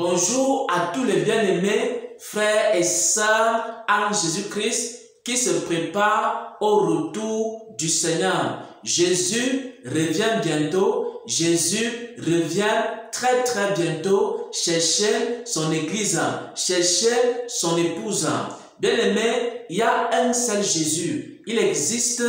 Bonjour à tous les bien-aimés, frères et sœurs en Jésus-Christ qui se préparent au retour du Seigneur. Jésus revient bientôt. Jésus revient très bientôt chercher son église, chercher son épouse. Bien-aimés, il y a un seul Jésus. Il existe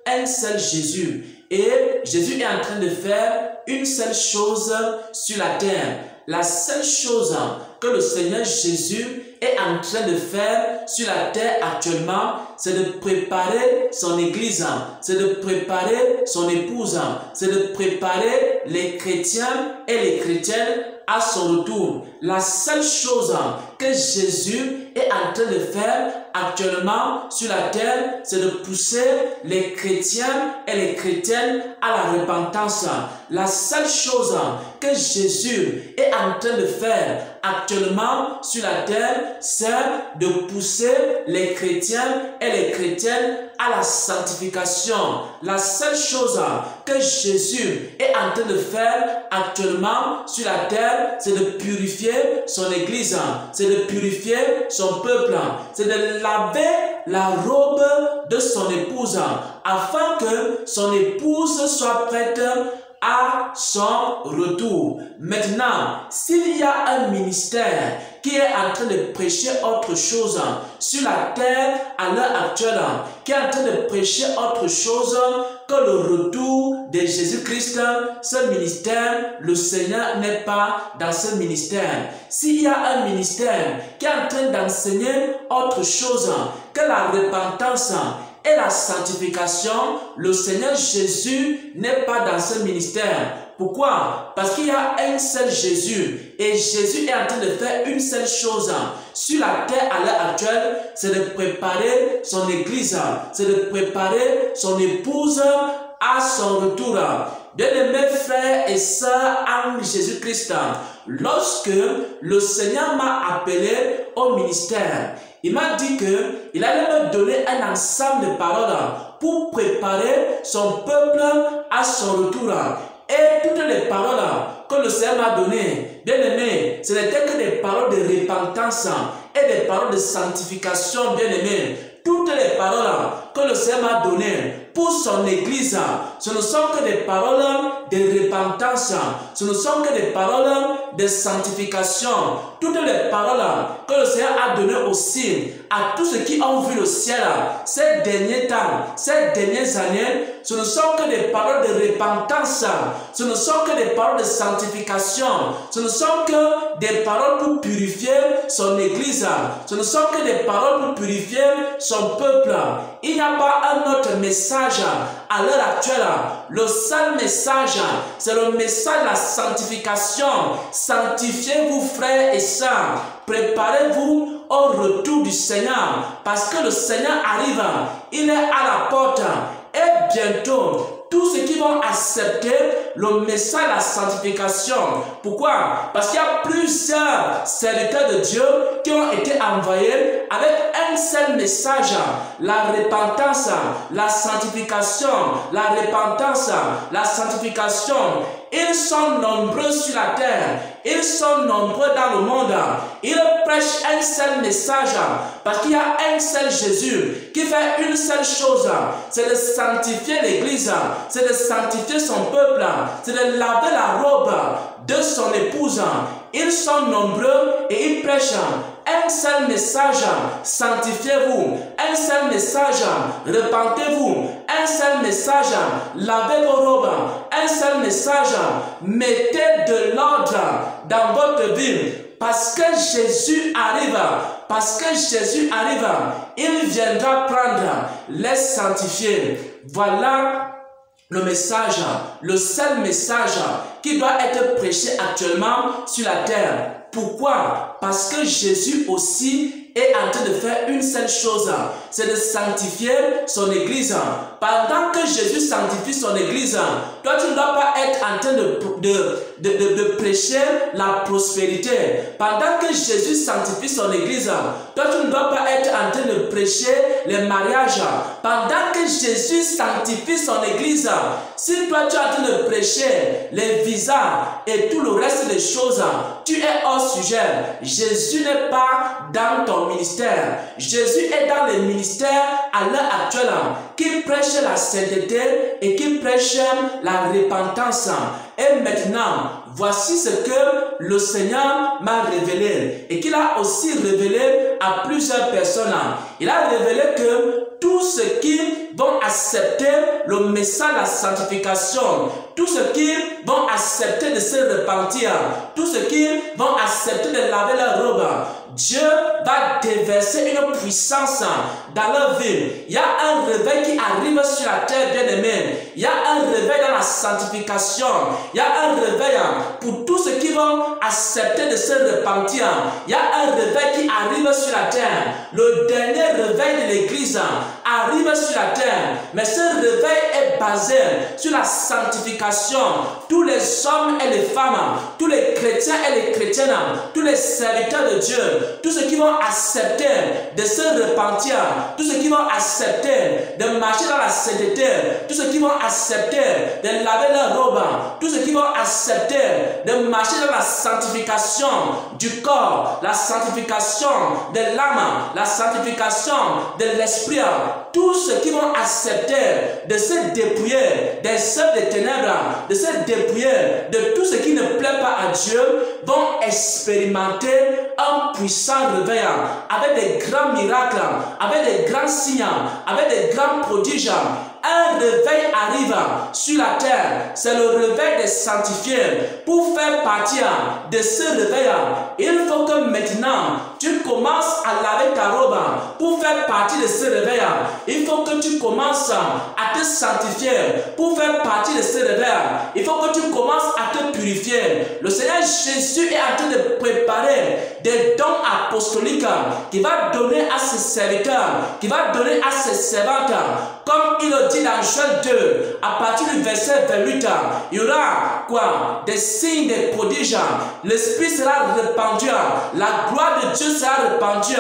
un seul Jésus. Et Jésus est en train de faire une seule chose sur la terre. La seule chose que le Seigneur Jésus est en train de faire sur la terre actuellement, c'est de préparer son église, c'est de préparer son épouse, c'est de préparer les chrétiens et les chrétiennes à son retour. La seule chose que Jésus est en train de faire actuellement sur la terre, c'est de pousser les chrétiens et les chrétiennes à la repentance. La seule chose que Jésus est en train de faire actuellement sur la terre, c'est de pousser les chrétiens et les chrétiennes à la sanctification. La seule chose que Jésus est en train de faire actuellement sur la terre, c'est de purifier son église, c'est de purifier son peuple, c'est de laver la robe de son épouse afin que son épouse soit prête à son retour. Maintenant, s'il y a un ministère qui est en train de prêcher autre chose sur la terre à l'heure actuelle, qui est en train de prêcher autre chose que le retour de Jésus-Christ, ce ministère, le Seigneur n'est pas dans ce ministère. S'il y a un ministère qui est en train d'enseigner autre chose que la repentance et la sanctification, le Seigneur Jésus n'est pas dans ce ministère. Pourquoi? Parce qu'il y a un seul Jésus et Jésus est en train de faire une seule chose sur la terre à l'heure actuelle, c'est de préparer son église, c'est de préparer son épouse à son retour. Bien-aimés frères et sœurs en Jésus-Christ, lorsque le Seigneur m'a appelé au ministère, il m'a dit qu'il allait me donner un ensemble de paroles pour préparer son peuple à son retour. Et toutes les paroles que le Seigneur m'a données, bien aimés, ce n'étaient que des paroles de repentance et des paroles de sanctification, bien aimés. Toutes les paroles que le Seigneur m'a données pour son église, ce ne sont que des paroles de repentance, ce ne sont que des paroles de sanctification. Toutes les paroles que le Seigneur a données aussi à tous ceux qui ont vu le ciel ces derniers temps, ces dernières années, ce ne sont que des paroles de repentance, ce ne sont que des paroles de sanctification, ce ne sont que des paroles pour purifier son église, ce ne sont que des paroles pour purifier son peuple. Il n'y a pas un autre message à l'heure actuelle. Le seul message, c'est le message de la sanctification. Sanctifiez-vous, frères et sœurs. Préparez-vous au retour du Seigneur, parce que le Seigneur arrive, il est à la porte. Et bientôt, tous ceux qui vont accepter le message de la sanctification. Pourquoi? Parce qu'il y a plusieurs serviteurs de Dieu qui ont été envoyés avec un seul message. La repentance, la sanctification, la repentance, la sanctification. Ils sont nombreux sur la terre. Ils sont nombreux dans le monde. Ils prêchent un seul message. Parce qu'il y a un seul Jésus qui fait une seule chose. C'est de sanctifier l'église. C'est de sanctifier son peuple. C'est de laver la robe de son épouse. Ils sont nombreux et ils prêchent un seul message, sanctifiez-vous. Un seul message, repentez-vous. Un seul message, lavez vos robes. Un seul message, mettez de l'ordre dans votre vie. Parce que Jésus arrive, il viendra prendre les sanctifier. Voilà le message, le seul message qui doit être prêché actuellement sur la terre. Pourquoi? Parce que Jésus aussi est en train de faire une seule chose, c'est de sanctifier son église. Pendant que Jésus sanctifie son église, toi tu ne dois pas être en train de prêcher la prospérité. Pendant que Jésus sanctifie son église, toi tu ne dois pas être en train de prêcher les mariages. Pendant que Jésus sanctifie son église, Si toi tu es en train de prêcher les visas et tout le reste des choses, tu es hors sujet. Jésus n'est pas dans ton ministère. Jésus est dans les ministères à l'heure actuelle qui prêche la sainteté et qui prêche la repentance. Et maintenant, voici ce que le Seigneur m'a révélé et qu'il a aussi révélé à plusieurs personnes. Il a révélé que tous ceux qui vont accepter le message de la sanctification, tous ceux qui vont accepter de se repentir, tous ceux qui vont accepter de laver leur robe, Dieu va déverser une puissance dans leur vie. Il y a un réveil qui arrive sur la terre, bien-aimé. Il y a un réveil dans la sanctification. Il y a un réveil pour tous ceux qui vont accepter de se repentir. Il y a un réveil qui arrive sur la terre. Le dernier réveil de l'Église arrive sur la terre. Mais ce réveil est basé sur la sanctification. Tous les hommes et les femmes, tous les chrétiens et les chrétiennes, tous les serviteurs de Dieu, tous ceux qui vont accepter de se repentir, tous ceux qui vont accepter de marcher dans la sainteté, tous ceux qui vont accepter de laver leur robe, tous ceux qui vont accepter de marcher dans la sanctification du corps, la sanctification de l'âme, la sanctification de l'esprit, tous ceux qui vont accepter de se dépouiller des œuvres des ténèbres, de se dépouiller de tout ce qui ne plaît pas à Dieu, vont expérimenter un puissant réveil avec des grands miracles, avec des grands signes, avec des grands prodiges. Un réveil arrive sur la terre, c'est le réveil des sanctifiés. Pour faire partie de ce réveil, il faut que maintenant tu commences à laver ta robe. Pour faire partie de ce réveil, il faut que tu commences à te sanctifier. Pour faire partie de ce réveil, il faut que tu commences à te purifier. Le Seigneur Jésus est en train de préparer des dons apostoliques qu'il va donner à ses serviteurs, qu'il va donner à ses servantes. Comme il le dit dans Jean 2, à partir du verset 28, il y aura quoi? Des signes, des prodiges. L'Esprit sera répandu. La gloire de Dieu sera répandue.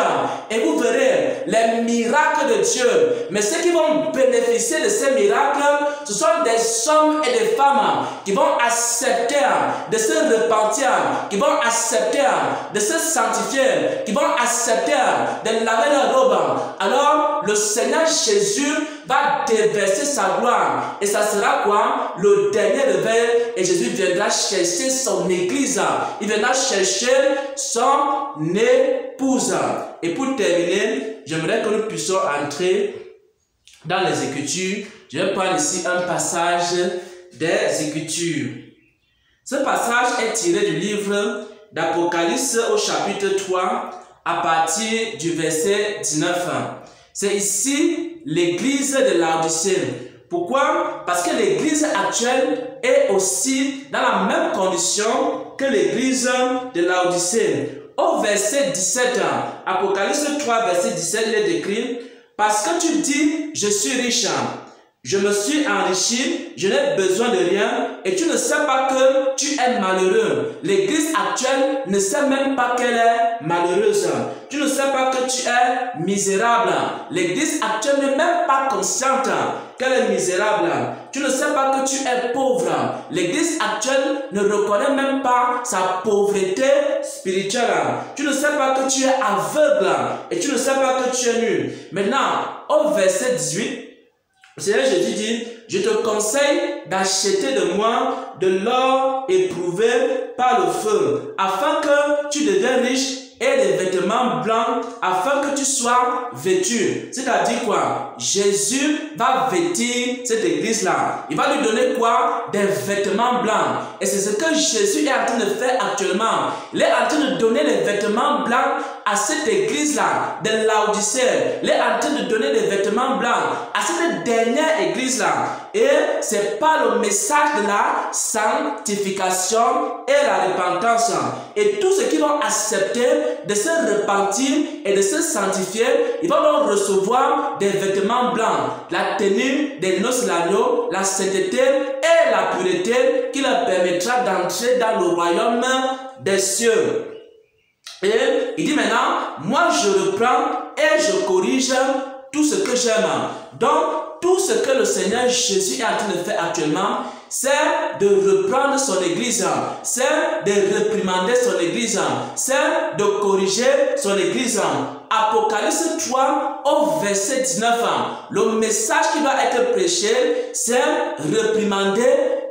Et vous verrez les miracles de Dieu. Mais ceux qui vont bénéficier de ces miracles, ce sont des hommes et des femmes qui vont accepter de se repentir, qui vont accepter de se sanctifier, qui vont accepter de laver leur robe. Alors, le Seigneur Jésus va déverser sa gloire. Et ça sera quoi? Le dernier réveil. Et Jésus viendra chercher son église. Il viendra chercher son épouse. Et pour terminer, j'aimerais que nous puissions entrer dans les Écritures. Je vais prendre ici un passage des Écritures. Ce passage est tiré du livre d'Apocalypse au chapitre 3 à partir du verset 19. C'est ici l'église de Laodicée. Pourquoi? Parce que l'église actuelle est aussi dans la même condition que l'église de Laodicée. Au verset 17, Apocalypse 3, verset 17, il est écrit: parce que tu dis, je suis riche, je me suis enrichi, je n'ai besoin de rien, et tu ne sais pas que tu es malheureux. L'église actuelle ne sait même pas qu'elle est malheureuse. Tu ne sais pas que tu es misérable. L'église actuelle n'est même pas consciente qu'elle est misérable. Tu ne sais pas que tu es pauvre. L'église actuelle ne reconnaît même pas sa pauvreté spirituelle. Tu ne sais pas que tu es aveugle et tu ne sais pas que tu es nu. Maintenant, au verset 18, le Seigneur Jésus dit: je te conseille d'acheter de moi de l'or éprouvé par le feu, afin que tu deviennes riche, et des vêtements blancs, afin que tu sois vêtu. C'est-à-dire quoi? Jésus va vêtir cette église-là. Il va lui donner quoi? Des vêtements blancs. Et c'est ce que Jésus est en train de faire actuellement. Il est en train de donner les vêtements blancs à cette église-là de Laodicée. Il est en train de donner des vêtements blancs à cette dernière église-là. Et c'est par le message de la sanctification et la repentance. Et tous ceux qui vont accepter de se repentir et de se sanctifier, ils vont donc recevoir des vêtements blancs, la tenue des noces de l'agneau, la sainteté et la pureté qui leur permettra d'entrer dans le royaume des cieux. Et il dit maintenant: moi je reprends et je corrige tout ce que j'aime. Donc, tout ce que le Seigneur Jésus est en train de faire actuellement, c'est de reprendre son église, c'est de réprimander son église, c'est de corriger son église. Apocalypse 3 au verset 19, le message qui va être prêché, c'est réprimander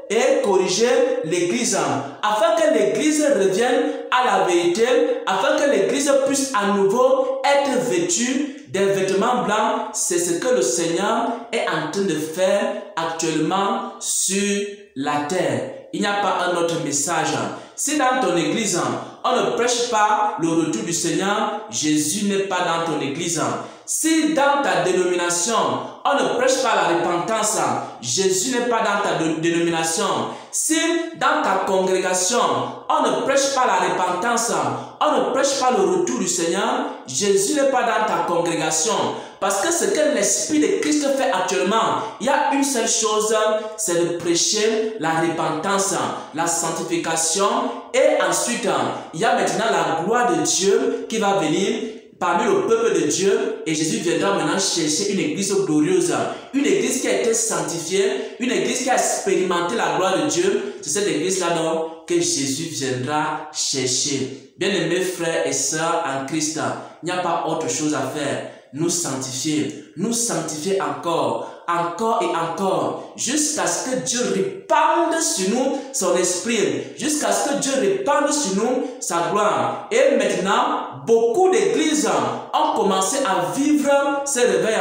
et corriger l'église, afin que l'église revienne à la vérité, afin que l'église puisse à nouveau être vêtue des vêtements blancs. C'est ce que le Seigneur est en train de faire actuellement sur la terre. Il n'y a pas un autre message. Si dans ton église, on ne prêche pas le retour du Seigneur, Jésus n'est pas dans ton église. Si dans ta dénomination, on ne prêche pas la repentance, Jésus n'est pas dans ta dénomination. Si dans ta congrégation, on ne prêche pas la repentance, on ne prêche pas le retour du Seigneur, Jésus n'est pas dans ta congrégation. Parce que ce que l'Esprit de Christ fait actuellement, il y a une seule chose, c'est de prêcher la repentance, la sanctification, et ensuite, il y a maintenant la gloire de Dieu qui va venir parmi le peuple de Dieu, et Jésus viendra maintenant chercher une église glorieuse, une église qui a été sanctifiée, une église qui a expérimenté la gloire de Dieu. C'est cette église-là donc que Jésus viendra chercher. Bien-aimés frères et sœurs en Christ, il n'y a pas autre chose à faire. Nous sanctifier encore et encore, jusqu'à ce que Dieu répande sur nous son esprit, jusqu'à ce que Dieu répande sur nous sa gloire. Et maintenant, beaucoup d'églises ont commencé à vivre ces réveils.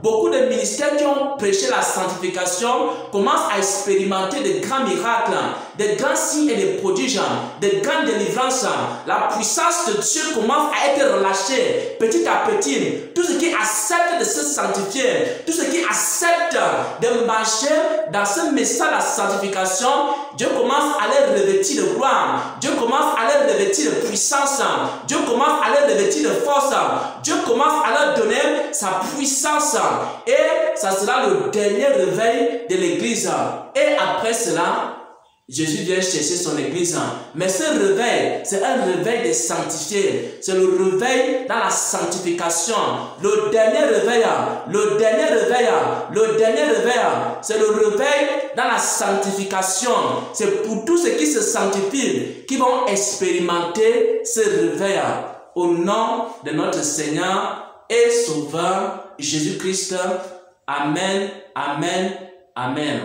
Beaucoup de ministères qui ont prêché la sanctification commencent à expérimenter de grands miracles, de grands signes et de prodiges, de grandes délivrances. La puissance de Dieu commence à être relâchée petit à petit. Tout ce qui accepte de se sanctifier, tout ce qui accepte de marcher dans ce message de la sanctification, Dieu commence à les revêtir de gloire, Dieu commence à les revêtir de puissance, Dieu commence à les revêtir de force, Dieu commence à leur donner sa puissance. Et ça sera le dernier réveil de l'église. Et après cela, Jésus vient chercher son église. Mais ce réveil, c'est un réveil des sanctifiés. C'est le réveil dans la sanctification. Le dernier réveil, c'est le réveil dans la sanctification. C'est pour tous ceux qui se sanctifient, qui vont expérimenter ce réveil. Au nom de notre Seigneur et Sauveur Jésus-Christ. Amen, amen, amen.